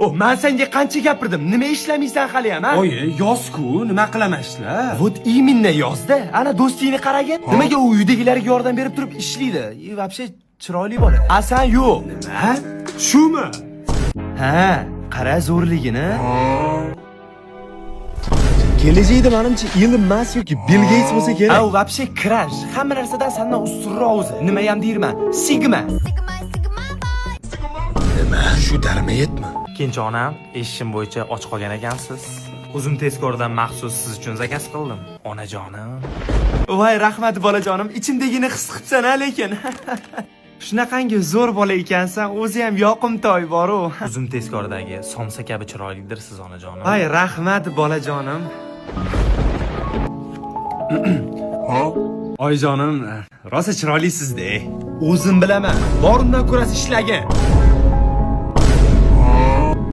Oh, men senga qancha gapirdim? Nima ishlamaysan hali ham, ha? Oyi, yoz-ku, nima qilaman ishlar? Вот именно yozda. Ana do'stingni qaragin. Nimaga u uydagilarga yordam berib turib ishlaydi? И вообще chiroyli bola. A sen yo'q. Nima? Shumi? Ha, qara zo'rligini. Kelajakda menimcha Elon Musk yoki Bill Gates bo'lsa kerak. A, u вообще crash. Hamma narsadan sendan ustunroq o'zi. Nima ham deyman? Sigma. Nima? Shu darmayetmi? Ikkinchi onam, eshitishim bo'yicha och qolgan ekansiz. Uzum tezkordan maxsus siz uchun zakaz qildim. Onajonim. Voy, rahmat bolajonim. Ichimdagini his qilibsan-a lekin. Shunaqangi zo'r bola ekansan, o'zi ham yoqimtoy bor-u. Uzum tezkordagi somsa kabi chiroylidir siz onajonim. Voy, rahmat bolajonim. Oyijonim, rosa chiroylisiz-da. O'zim bilaman. Borimdan ko'rasiz ishlagan.